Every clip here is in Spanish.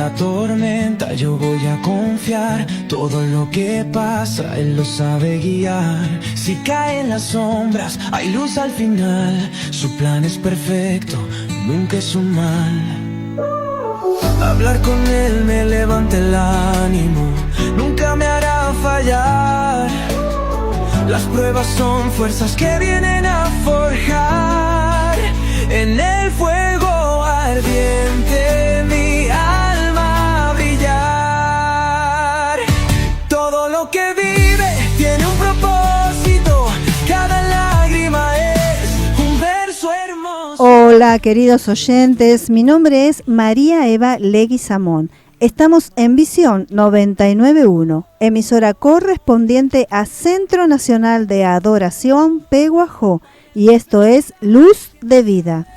la tormenta yo voy a confiar. Todo lo que pasa Él lo sabe guiar. Si caen las sombras hay luz al final. Su plan es perfecto, nunca es un mal. Hablar con Él me levanta el ánimo, nunca me hará fallar. Las pruebas son fuerzas que vienen a forjar. En el fuego ardiente mi alma a brillar. Todo lo que vive tiene un propósito. Cada lágrima es un verso hermoso. Hola queridos oyentes, mi nombre es María Eva Leguizamón. Estamos en Visión 99.1, emisora correspondiente a Centro Nacional de Adoración Peguajó, y esto es Luz de Vida.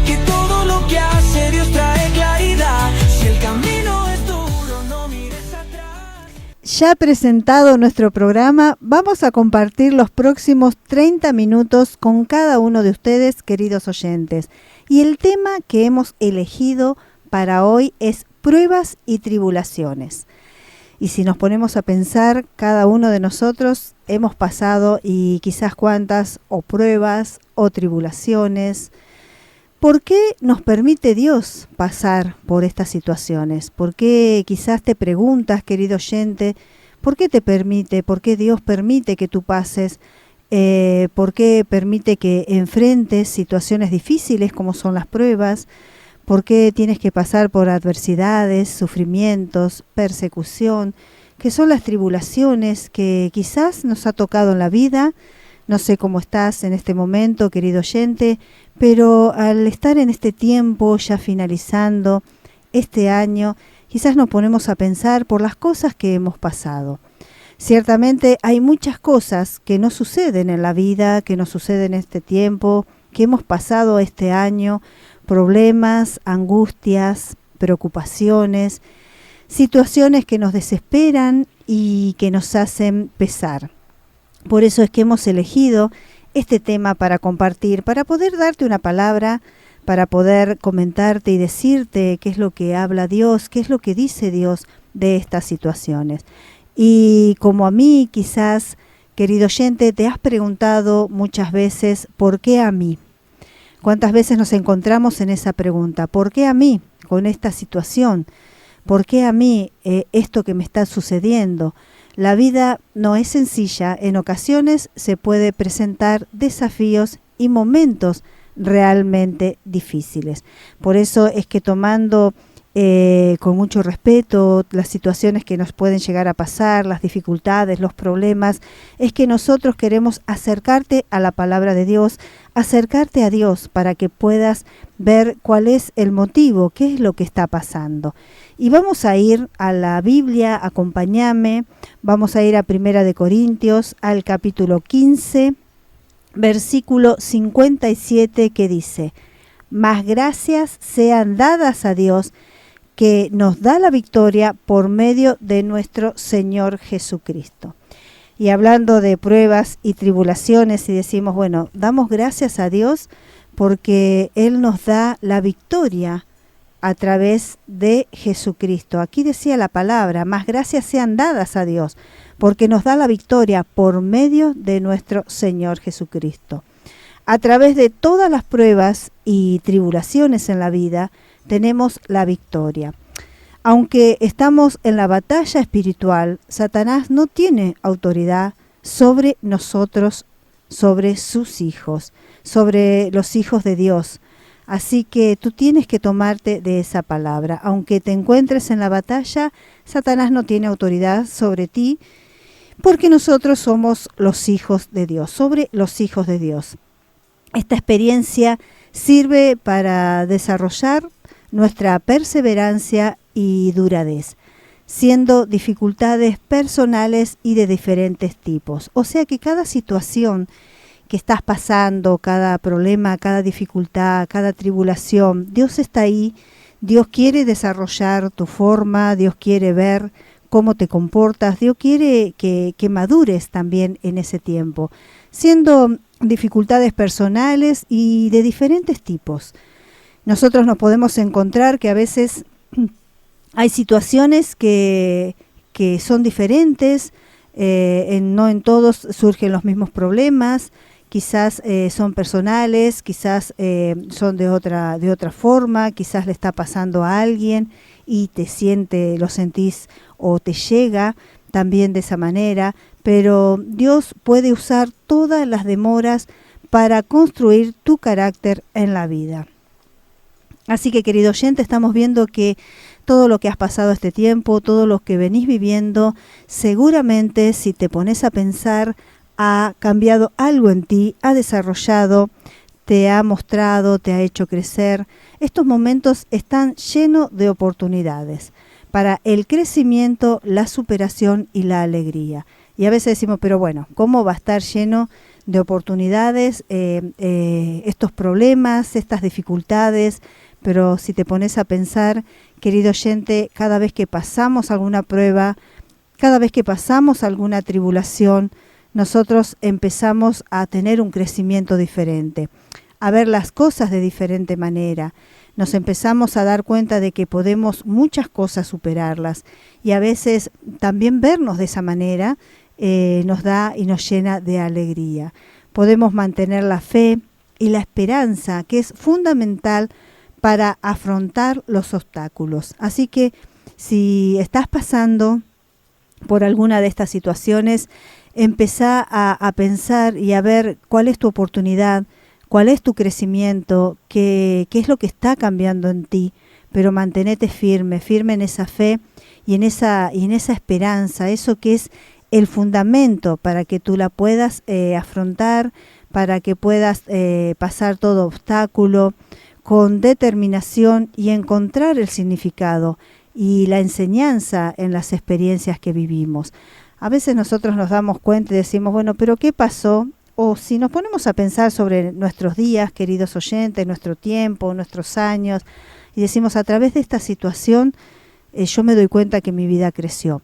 Que todo lo que hace Dios trae claridad. Si el camino es duro, no mires atrás. Ya presentado nuestro programa, vamos a compartir los próximos 30 minutos con cada uno de ustedes, queridos oyentes. Y el tema que hemos elegido para hoy es pruebas y tribulaciones. Y si nos ponemos a pensar, cada uno de nosotros hemos pasado y quizás cuántas o pruebas o tribulaciones. ¿Por qué nos permite Dios pasar por estas situaciones? ¿Por qué quizás te preguntas, querido oyente, por qué te permite, por qué Dios permite que tú pases? ¿Por qué permite que enfrentes situaciones difíciles como son las pruebas? ¿Por qué tienes que pasar por adversidades, sufrimientos, persecución, que son las tribulaciones que quizás nos ha tocado en la vida? No sé cómo estás en este momento, querido oyente, pero al estar en este tiempo ya finalizando este año, quizás nos ponemos a pensar por las cosas que hemos pasado. Ciertamente hay muchas cosas que no suceden en la vida, que no suceden en este tiempo, que hemos pasado este año, problemas, angustias, preocupaciones, situaciones que nos desesperan y que nos hacen pesar. Por eso es que hemos elegido este tema para compartir, para poder darte una palabra, para poder comentarte y decirte qué es lo que habla Dios, qué es lo que dice Dios de estas situaciones. Y como a mí, quizás, querido oyente, te has preguntado muchas veces, ¿por qué a mí? ¿Cuántas veces nos encontramos en esa pregunta? ¿Por qué a mí con esta situación? ¿Por qué a mí esto que me está sucediendo? La vida no es sencilla. En ocasiones se puede presentar desafíos y momentos realmente difíciles. Por eso es que tomando con mucho respeto las situaciones que nos pueden llegar a pasar, las dificultades, los problemas, es que nosotros queremos acercarte a la palabra de Dios, acercarte a Dios para que puedas ver cuál es el motivo, qué es lo que está pasando. Y vamos a ir a la Biblia, acompáñame, vamos a ir a 1 Corintios, al capítulo 15, versículo 57, que dice: «Mas gracias sean dadas a Dios, que nos da la victoria por medio de nuestro Señor Jesucristo». Y hablando de pruebas y tribulaciones, y decimos, bueno, damos gracias a Dios porque Él nos da la victoria a través de Jesucristo. Aquí decía la palabra, más gracias sean dadas a Dios, porque nos da la victoria por medio de nuestro Señor Jesucristo. A través de todas las pruebas y tribulaciones en la vida, tenemos la victoria. Aunque estamos en la batalla espiritual, Satanás no tiene autoridad sobre nosotros, sobre sus hijos, sobre los hijos de Dios. Así que tú tienes que tomarte de esa palabra. Aunque te encuentres en la batalla, Satanás no tiene autoridad sobre ti, porque nosotros somos los hijos de Dios, sobre los hijos de Dios. Esta experiencia sirve para desarrollar nuestra perseverancia y duradez, siendo dificultades personales y de diferentes tipos. O sea que cada situación que estás pasando, cada problema, cada dificultad, cada tribulación, Dios está ahí, Dios quiere desarrollar tu forma, Dios quiere ver cómo te comportas, Dios quiere que madures también en ese tiempo, siendo dificultades personales y de diferentes tipos. Nosotros nos podemos encontrar que a veces Hay situaciones que son diferentes, no en todos surgen los mismos problemas, quizás son personales, quizás son de otra forma, quizás le está pasando a alguien y lo sentís o te llega también de esa manera, pero Dios puede usar todas las demoras para construir tu carácter en la vida. Así que, querido oyente, estamos viendo que todo lo que has pasado este tiempo, todo lo que venís viviendo, seguramente si te pones a pensar, ha cambiado algo en ti, ha desarrollado, te ha mostrado, te ha hecho crecer. Estos momentos están llenos de oportunidades para el crecimiento, la superación y la alegría. Y a veces decimos, pero bueno, ¿cómo va a estar lleno de oportunidades estos problemas, estas dificultades? Pero si te pones a pensar, querido oyente, cada vez que pasamos alguna prueba, cada vez que pasamos alguna tribulación, nosotros empezamos a tener un crecimiento diferente, a ver las cosas de diferente manera. Nos empezamos a dar cuenta de que podemos muchas cosas superarlas y a veces también vernos de esa manera nos da y nos llena de alegría. Podemos mantener la fe y la esperanza, que es fundamental para afrontar los obstáculos. Así que si estás pasando por alguna de estas situaciones, empezá a pensar y a ver cuál es tu oportunidad, cuál es tu crecimiento, qué es lo que está cambiando en ti, pero mantenete firme en esa fe y en esa esperanza, eso que es el fundamento para que tú la puedas afrontar, para que puedas pasar todo obstáculo con determinación y encontrar el significado y la enseñanza en las experiencias que vivimos. A veces nosotros nos damos cuenta y decimos, bueno, pero ¿qué pasó? O si nos ponemos a pensar sobre nuestros días, queridos oyentes, nuestro tiempo, nuestros años, y decimos, a través de esta situación, yo me doy cuenta que mi vida creció.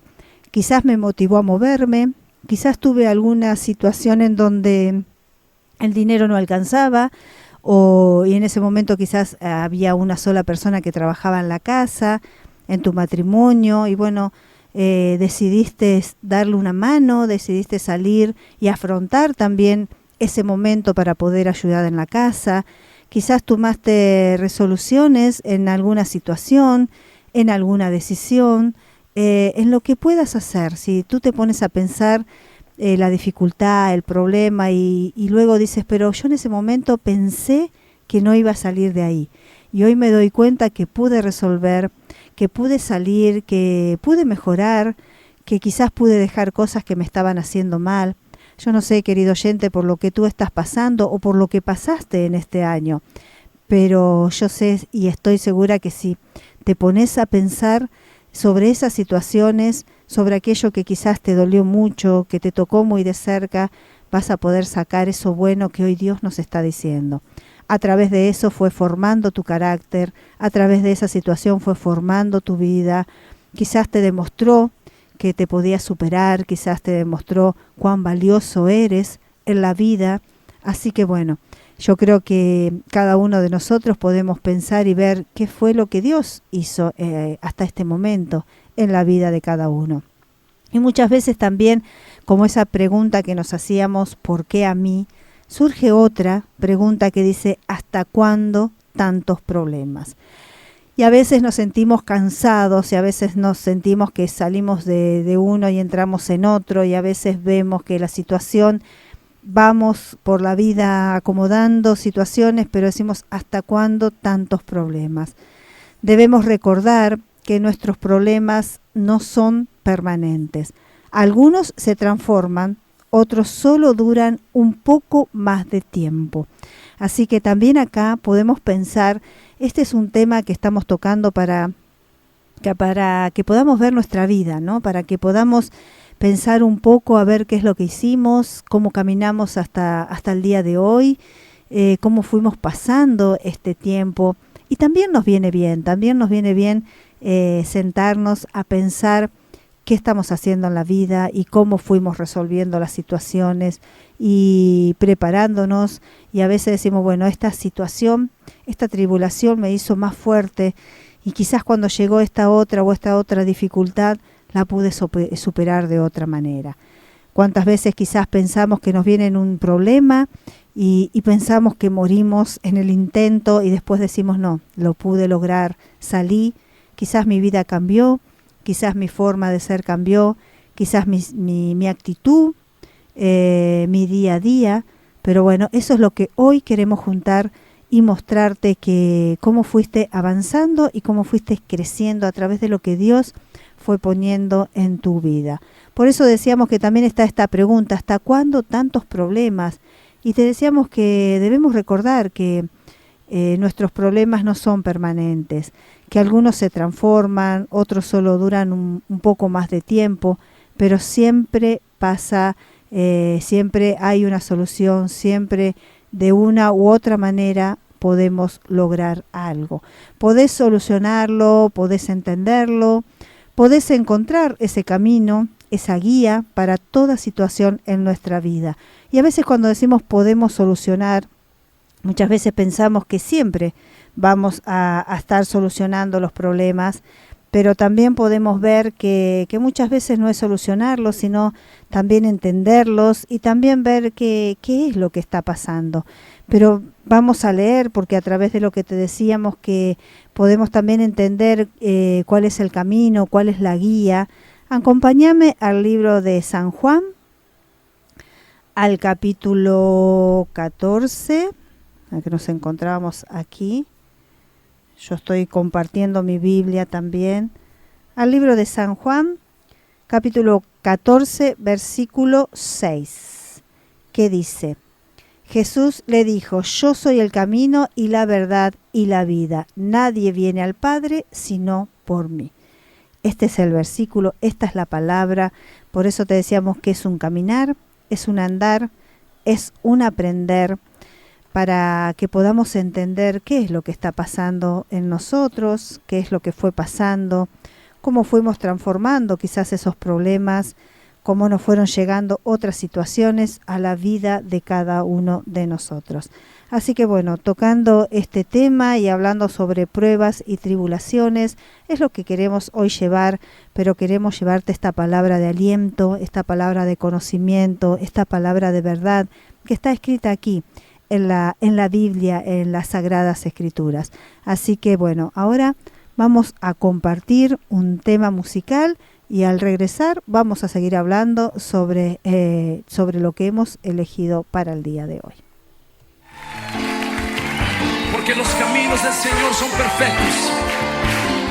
Quizás me motivó a moverme, quizás tuve alguna situación en donde el dinero no alcanzaba, y en ese momento quizás había una sola persona que trabajaba en la casa, en tu matrimonio, y bueno, decidiste darle una mano, decidiste salir y afrontar también ese momento para poder ayudar en la casa. Quizás tomaste resoluciones en alguna situación, en alguna decisión, en lo que puedas hacer. Si tú te pones a pensar la dificultad, el problema y luego dices, pero yo en ese momento pensé que no iba a salir de ahí. Y hoy me doy cuenta que pude resolver, que pude salir, que pude mejorar, que quizás pude dejar cosas que me estaban haciendo mal. Yo no sé, querido oyente, por lo que tú estás pasando o por lo que pasaste en este año, pero yo sé y estoy segura que si te pones a pensar sobre esas situaciones, sobre aquello que quizás te dolió mucho, que te tocó muy de cerca, vas a poder sacar eso bueno que hoy Dios nos está diciendo. A través de eso fue formando tu carácter, a través de esa situación fue formando tu vida, quizás te demostró que te podías superar, quizás te demostró cuán valioso eres en la vida. Así que bueno, yo creo que cada uno de nosotros podemos pensar y ver qué fue lo que Dios hizo hasta este momento en la vida de cada uno. Y muchas veces también, como esa pregunta que nos hacíamos, ¿por qué a mí?, surge otra pregunta que dice, ¿hasta cuándo tantos problemas? Y a veces nos sentimos cansados y a veces nos sentimos que salimos de uno y entramos en otro y a veces vemos que la situación, vamos por la vida acomodando situaciones, pero decimos, ¿hasta cuándo tantos problemas? Debemos recordar que nuestros problemas no son permanentes. Algunos se transforman, otros solo duran un poco más de tiempo. Así que también acá podemos pensar, este es un tema que estamos tocando para que podamos ver nuestra vida, ¿no? Para que podamos pensar un poco a ver qué es lo que hicimos, cómo caminamos hasta el día de hoy, cómo fuimos pasando este tiempo. Y también nos viene bien sentarnos a pensar qué estamos haciendo en la vida y cómo fuimos resolviendo las situaciones y preparándonos. Y a veces decimos, bueno, esta situación, esta tribulación me hizo más fuerte y quizás cuando llegó esta otra dificultad, la pude superar de otra manera. ¿Cuántas veces quizás pensamos que nos viene un problema y pensamos que morimos en el intento y después decimos no, lo pude lograr, salí, quizás mi vida cambió, quizás mi forma de ser cambió, quizás mi actitud, mi día a día, pero bueno, eso es lo que hoy queremos juntar y mostrarte que cómo fuiste avanzando y cómo fuiste creciendo a través de lo que Dios fue poniendo en tu vida. Por eso decíamos que también está esta pregunta, ¿hasta cuándo tantos problemas? Y te decíamos que debemos recordar que nuestros problemas no son permanentes, que algunos se transforman, otros solo duran un poco más de tiempo, pero siempre pasa, siempre hay una solución, siempre de una u otra manera podemos lograr algo. Podés solucionarlo, podés entenderlo, podés encontrar ese camino, esa guía para toda situación en nuestra vida. Y a veces cuando decimos podemos solucionar, muchas veces pensamos que siempre vamos a estar solucionando los problemas, pero también podemos ver que muchas veces no es solucionarlos, sino también entenderlos y también ver qué es lo que está pasando. Pero vamos a leer, porque a través de lo que te decíamos que podemos también entender cuál es el camino, cuál es la guía. Acompáñame al libro de San Juan, al capítulo 14, a que nos encontrábamos aquí. Yo estoy compartiendo mi Biblia también. Al libro de San Juan, capítulo 14, versículo 6, que dice: Jesús le dijo, yo soy el camino y la verdad y la vida. Nadie viene al Padre sino por mí. Este es el versículo, esta es la palabra. Por eso te decíamos que es un caminar, es un andar, es un aprender, para que podamos entender qué es lo que está pasando en nosotros, qué es lo que fue pasando, cómo fuimos transformando quizás esos problemas, cómo nos fueron llegando otras situaciones a la vida de cada uno de nosotros. Así que bueno, tocando este tema y hablando sobre pruebas y tribulaciones, es lo que queremos hoy llevar, pero queremos llevarte esta palabra de aliento, esta palabra de conocimiento, esta palabra de verdad que está escrita aquí en la Biblia, en las Sagradas Escrituras. Así que bueno, ahora vamos a compartir un tema musical y al regresar vamos a seguir hablando sobre lo que hemos elegido para el día de hoy. Porque los caminos del Señor son perfectos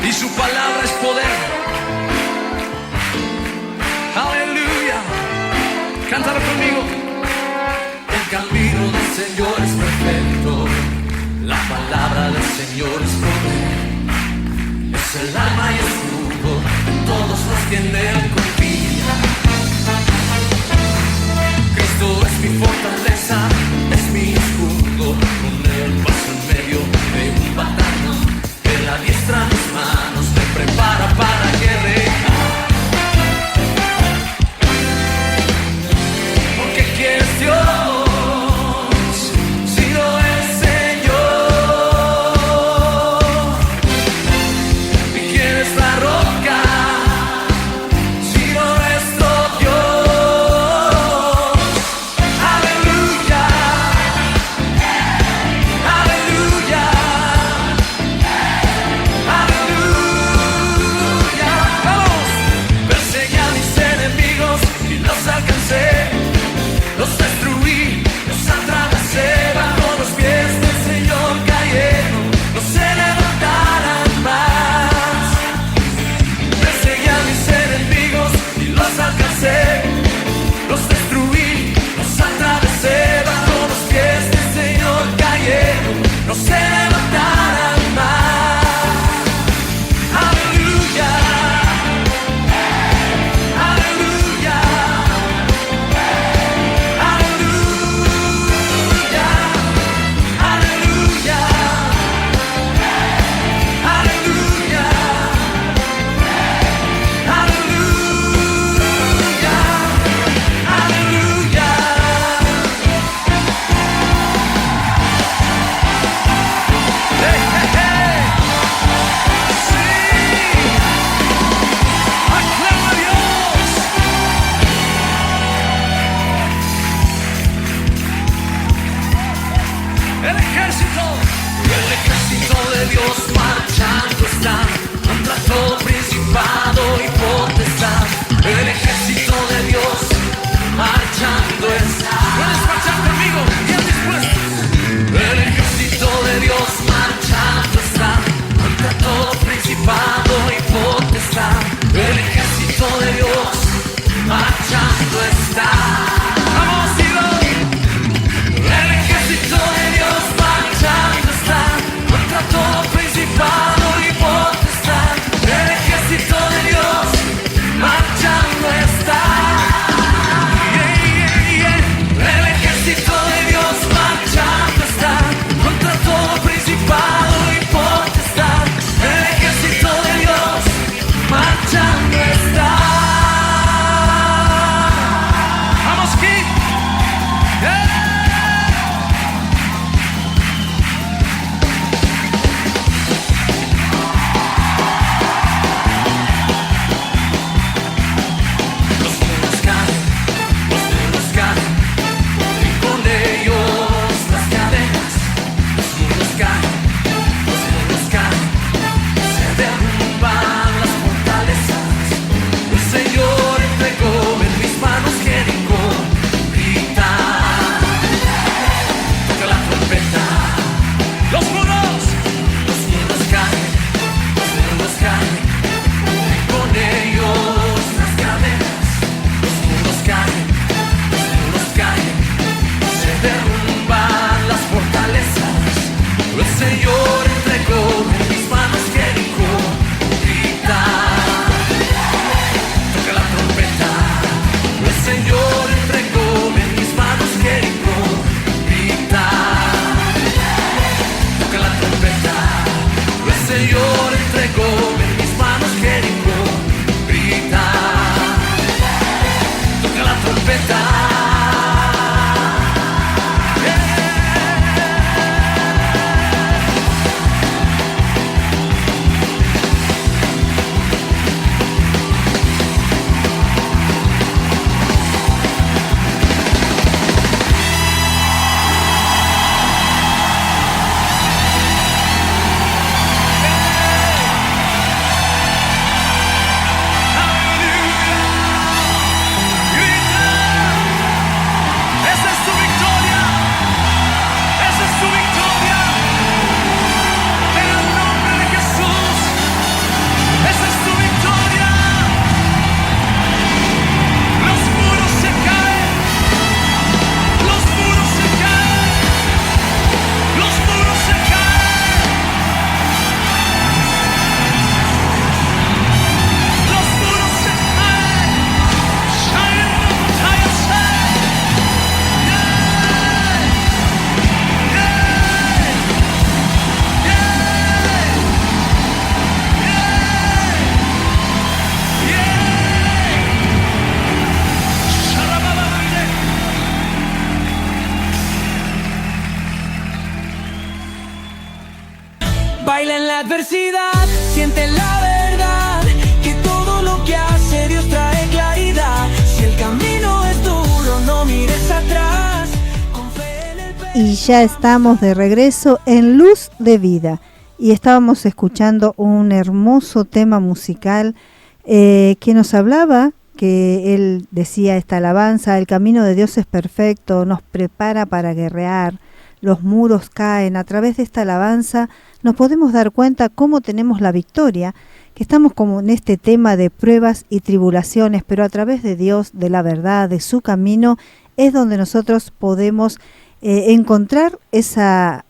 y su palabra es poder. Aleluya. Cántalo conmigo. El camino del Señor es perfecto, la palabra del Señor es poder. Es el alma y escudo de todos los que en él confían. Cristo es mi fortaleza, es mi escudo. Con él paso en medio de un batallón. Él adiestra mis manos, me prepara para guerrear. Porque ¿quién es Dios? y potestad. El ejército de Dios marchando está. ¿Puedes marchar conmigo? ¿Ya dispuestos? El ejército de Dios marchando está contra todo principado y potestad. El ejército de Dios marchando está. Vamos, Tiro. El ejército de Dios marchando está contra todo principado y potestad. El ejército de Dios marchando está. El ejército de Dios marchando está contra todo principado y potestad. El ejército de Dios marchando está. Vamos, Kid. Los muros caen, y con ellos las cadenas. Los muros caen, se derrumban las fortalezas. El Señor entregó en mis manos Jericó. Grita, toca la trompeta. Los muros caen, y con ellos las cadenas. Los muros caen, se derrumban las fortalezas. El Señor entregó en mis manos Jericó. Grita, toca la trompeta. El Señor entregó en mis manos Jericó. Grita, toca la trompeta. El Señor entregó en mis manos Jericó. Grita, toca la trompeta. Esa es tu victoria. Esa es tu victoria. En el nombre de Jesús. Esa es tu victoria. Los muros se caen. Los muros se caen. Los muros se caen. Los muros se caen. Shine, shine, shine. Baila en la adversidad, siente la verdad, que todo lo que hace Dios trae claridad. Si el camino es duro, no mires atrás. Con fe en el Y ya estamos de regreso en Luz de Vida y estábamos escuchando un hermoso tema musical que nos hablaba, que él decía esta alabanza: el camino de Dios es perfecto, nos prepara para guerrear, los muros caen. A través de esta alabanza nos podemos dar cuenta cómo tenemos la victoria, que estamos como en este tema de pruebas y tribulaciones, pero a través de Dios, de la verdad, de su camino, es donde nosotros podemos encontrar esa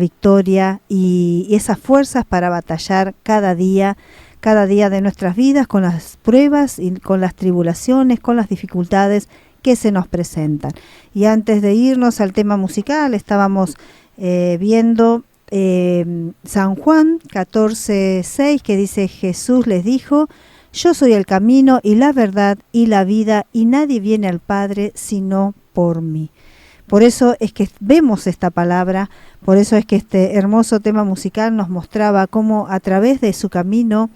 victoria y esas fuerzas para batallar cada día de nuestras vidas, con las pruebas y con las tribulaciones, con las dificultades que se nos presentan. Y antes de irnos al tema musical, estábamos viendo San Juan 14:6, que dice: Jesús les dijo: yo soy el camino y la verdad y la vida, y nadie viene al Padre sino por mí. Por eso es que vemos esta palabra, por eso es que este hermoso tema musical nos mostraba cómo a través de su camino,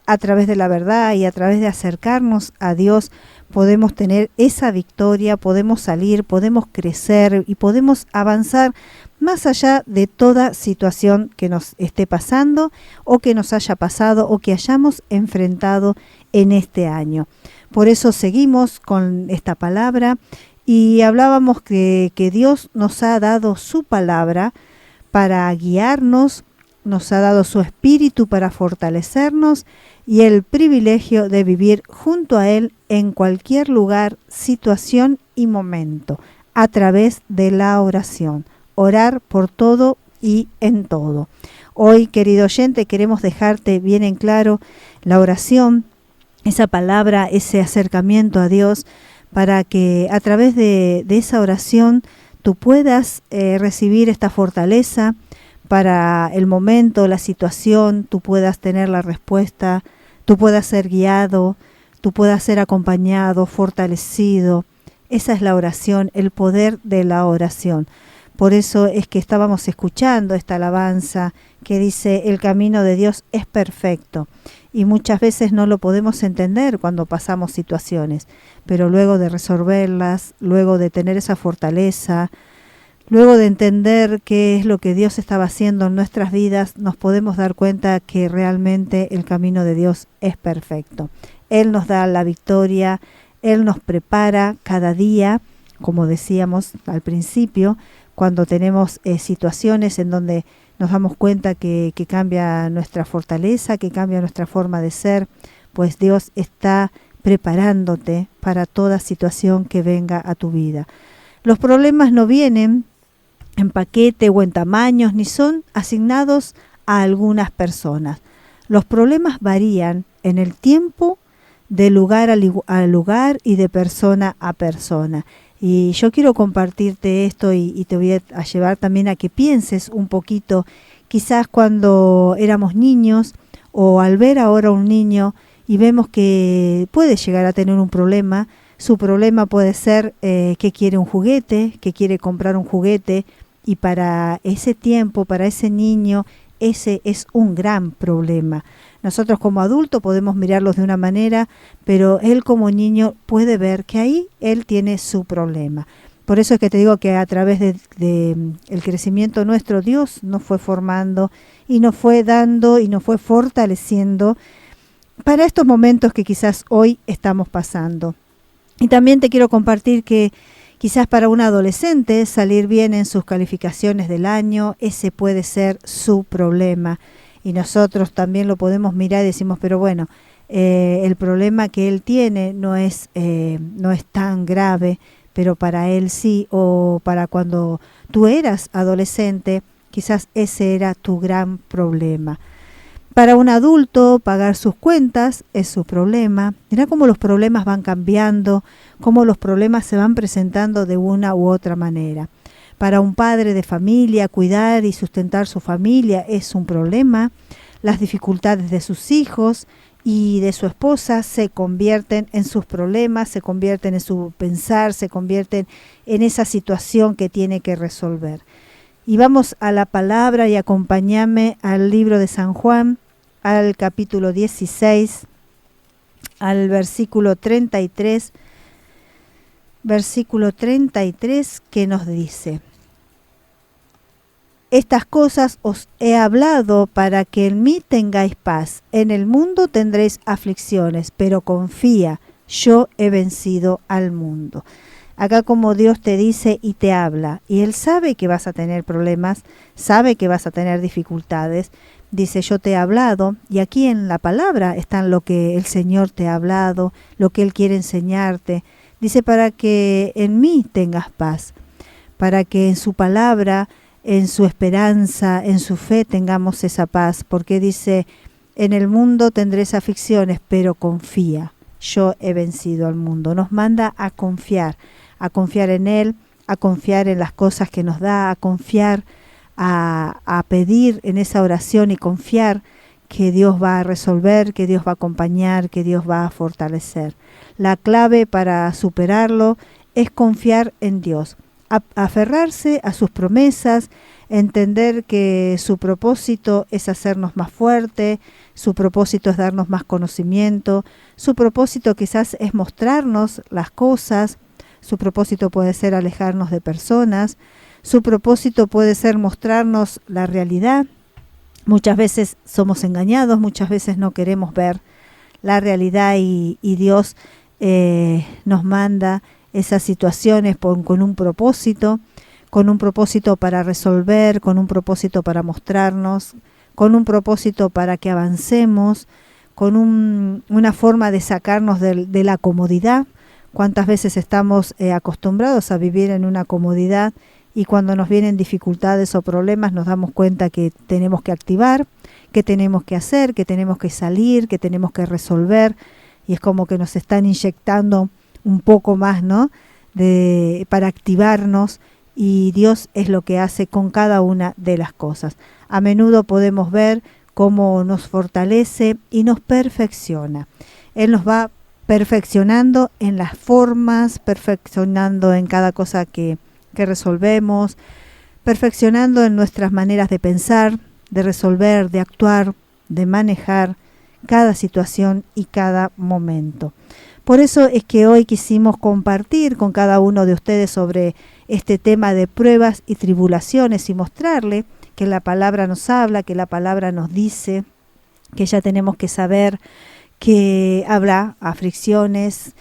a través de la verdad y a través de acercarnos a Dios, podemos tener esa victoria, podemos salir, podemos crecer y podemos avanzar más allá de toda situación que nos esté pasando o que nos haya pasado o que hayamos enfrentado en este año. Por eso seguimos con esta palabra y hablábamos que Dios nos ha dado su palabra para guiarnos, nos ha dado su espíritu para fortalecernos y el privilegio de vivir junto a Él en cualquier lugar, situación y momento, a través de la oración. Orar por todo y en todo. Hoy, querido oyente, queremos dejarte bien en claro la oración, esa palabra, ese acercamiento a Dios, para que a través de esa oración tú puedas recibir esta fortaleza para el momento, la situación, tú puedas tener la respuesta, tú puedas ser guiado, tú puedas ser acompañado, fortalecido. Esa es la oración, el poder de la oración. Por eso es que estábamos escuchando esta alabanza que dice: el camino de Dios es perfecto. Y muchas veces no lo podemos entender cuando pasamos situaciones, pero luego de resolverlas, luego de tener esa fortaleza, luego de entender qué es lo que Dios estaba haciendo en nuestras vidas, nos podemos dar cuenta que realmente el camino de Dios es perfecto. Él nos da la victoria, Él nos prepara cada día, como decíamos al principio, cuando tenemos situaciones en donde nos damos cuenta que cambia nuestra fortaleza, que cambia nuestra forma de ser, pues Dios está preparándote para toda situación que venga a tu vida. Los problemas no vienen en paquete o en tamaños, ni son asignados a algunas personas. Los problemas varían en el tiempo, de lugar a lugar y de persona a persona. Y yo quiero compartirte esto y te voy a llevar también a que pienses un poquito, quizás cuando éramos niños o al ver ahora un niño y vemos que puede llegar a tener un problema. Su problema puede ser que quiere un juguete, que quiere comprar un juguete, y para ese tiempo, para ese niño, ese es un gran problema. Nosotros como adultos podemos mirarlos de una manera, pero él como niño puede ver que ahí él tiene su problema. Por eso es que te digo que a través de el crecimiento nuestro, Dios nos fue formando y nos fue dando y nos fue fortaleciendo para estos momentos que quizás hoy estamos pasando. Y también te quiero compartir que quizás para un adolescente salir bien en sus calificaciones del año, ese puede ser su problema. Y nosotros también lo podemos mirar y decimos, pero bueno, el problema que él tiene no es tan grave, pero para él sí, o para cuando tú eras adolescente, quizás ese era tu gran problema. Para un adulto, pagar sus cuentas es su problema. Mirá cómo los problemas van cambiando, cómo los problemas se van presentando de una u otra manera. Para un padre de familia, cuidar y sustentar su familia es un problema. Las dificultades de sus hijos y de su esposa se convierten en sus problemas, se convierten en su pensar, se convierten en esa situación que tiene que resolver. Y vamos a la palabra y acompáñame al libro de San Juan, al capítulo 16, al versículo 33, que nos dice: estas cosas os he hablado para que en mí tengáis paz. En el mundo tendréis aflicciones, pero confía, yo he vencido al mundo. Acá como Dios te dice y te habla, y Él sabe que vas a tener problemas, sabe que vas a tener dificultades. Dice, yo te he hablado, y aquí en la palabra está lo que el Señor te ha hablado, lo que Él quiere enseñarte. Dice, para que en mí tengas paz, para que en su palabra, en su esperanza, en su fe tengamos esa paz, porque dice, en el mundo tendréis aflicciones, pero confía, yo he vencido al mundo. Nos manda a confiar en Él, a confiar en las cosas que nos da, a confiar, a pedir en esa oración y confiar que Dios va a resolver, que Dios va a acompañar, que Dios va a fortalecer. La clave para superarlo es confiar en Dios, aferrarse a sus promesas, entender que su propósito es hacernos más fuerte, su propósito es darnos más conocimiento, su propósito quizás es mostrarnos las cosas, su propósito puede ser alejarnos de personas, su propósito puede ser mostrarnos la realidad. Muchas veces somos engañados, muchas veces no queremos ver la realidad y Dios nos manda esas situaciones con un propósito para resolver, con un propósito para mostrarnos, con un propósito para que avancemos, con una forma de sacarnos de la comodidad. ¿Cuántas veces estamos acostumbrados a vivir en una comodidad y cuando nos vienen dificultades o problemas nos damos cuenta que tenemos que activar, que tenemos que hacer, que tenemos que salir, que tenemos que resolver, y es como que nos están inyectando un poco más, ¿no? Para activarnos, y Dios es lo que hace con cada una de las cosas. A menudo podemos ver cómo nos fortalece y nos perfecciona. Él nos va perfeccionando en las formas, perfeccionando en cada cosa que resolvemos, perfeccionando en nuestras maneras de pensar, de resolver, de actuar, de manejar cada situación y cada momento. Por eso es que hoy quisimos compartir con cada uno de ustedes sobre este tema de pruebas y tribulaciones y mostrarle que la palabra nos habla, que la palabra nos dice, que ya tenemos que saber que habrá aflicciones,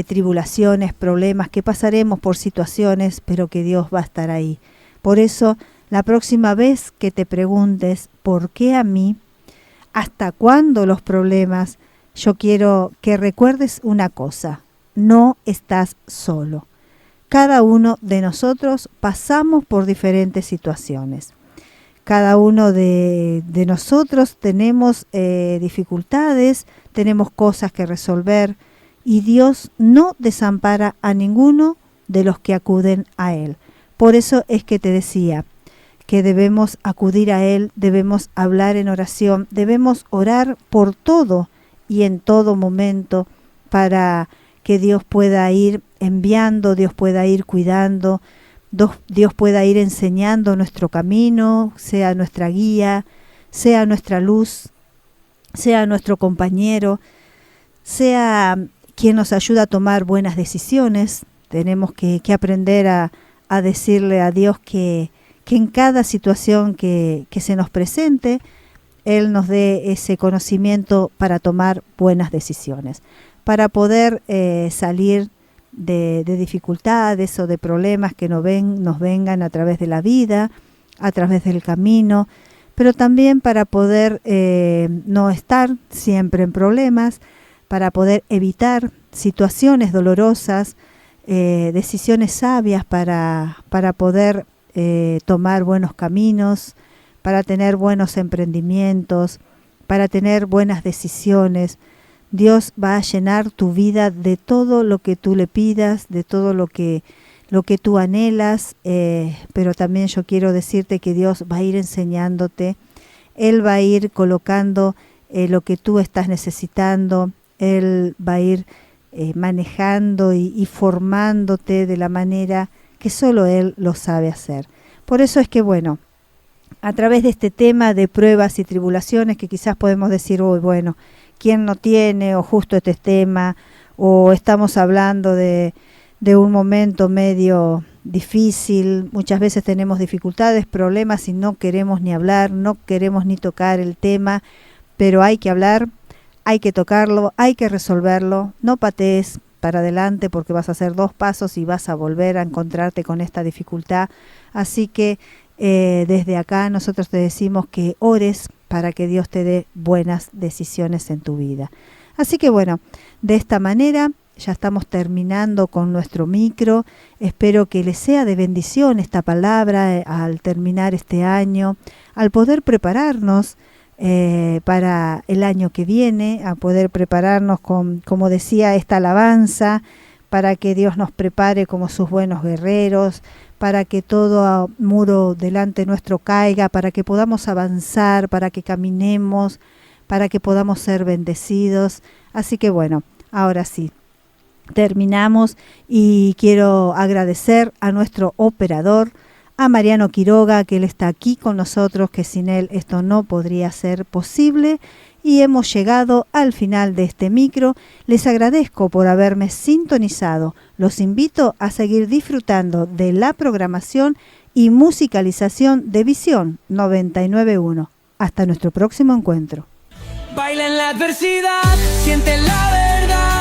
tribulaciones, problemas, que pasaremos por situaciones, pero que Dios va a estar ahí. Por eso, la próxima vez que te preguntes, ¿por qué a mí? ¿Hasta cuándo los problemas? Yo quiero que recuerdes una cosa: no estás solo. Cada uno de nosotros pasamos por diferentes situaciones. Cada uno de nosotros tenemos dificultades, tenemos cosas que resolver, y Dios no desampara a ninguno de los que acuden a Él. Por eso es que te decía que debemos acudir a Él, debemos hablar en oración, debemos orar por todo y en todo momento para que Dios pueda ir enviando, Dios pueda ir cuidando, Dios pueda ir enseñando nuestro camino, sea nuestra guía, sea nuestra luz, sea nuestro compañero, sea quien nos ayuda a tomar buenas decisiones. Tenemos que aprender a decirle a Dios que en cada situación que se nos presente, Él nos dé ese conocimiento para tomar buenas decisiones, para poder salir de dificultades o de problemas que nos vengan a través de la vida, a través del camino, pero también para poder no estar siempre en problemas, para poder evitar situaciones dolorosas, decisiones sabias para poder tomar buenos caminos, para tener buenos emprendimientos, para tener buenas decisiones. Dios va a llenar tu vida de todo lo que tú le pidas, de todo lo que tú anhelas, pero también yo quiero decirte que Dios va a ir enseñándote, Él va a ir colocando lo que tú estás necesitando, Él va a ir manejando y formándote de la manera que solo Él lo sabe hacer. Por eso es que, bueno, a través de este tema de pruebas y tribulaciones, que quizás podemos decir, uy, bueno, ¿quién no tiene? O justo este tema, o estamos hablando de un momento medio difícil. Muchas veces tenemos dificultades, problemas y no queremos ni hablar, no queremos ni tocar el tema, pero hay que hablar, hay que tocarlo, hay que resolverlo. No patees para adelante porque vas a hacer 2 pasos y vas a volver a encontrarte con esta dificultad. Así que desde acá nosotros te decimos que ores para que Dios te dé buenas decisiones en tu vida. Así que bueno, de esta manera ya estamos terminando con nuestro micro. Espero que les sea de bendición esta palabra al terminar este año, al poder prepararnos para el año que viene, a poder prepararnos con, como decía, esta alabanza, para que Dios nos prepare como sus buenos guerreros, para que todo muro delante nuestro caiga, para que podamos avanzar, para que caminemos, para que podamos ser bendecidos. Así que bueno, ahora sí, terminamos y quiero agradecer a nuestro operador, a Mariano Quiroga, que él está aquí con nosotros, que sin él esto no podría ser posible. Y hemos llegado al final de este micro. Les agradezco por haberme sintonizado. Los invito a seguir disfrutando de la programación y musicalización de Visión 99.1. Hasta nuestro próximo encuentro. Baila en la adversidad, siente la verdad.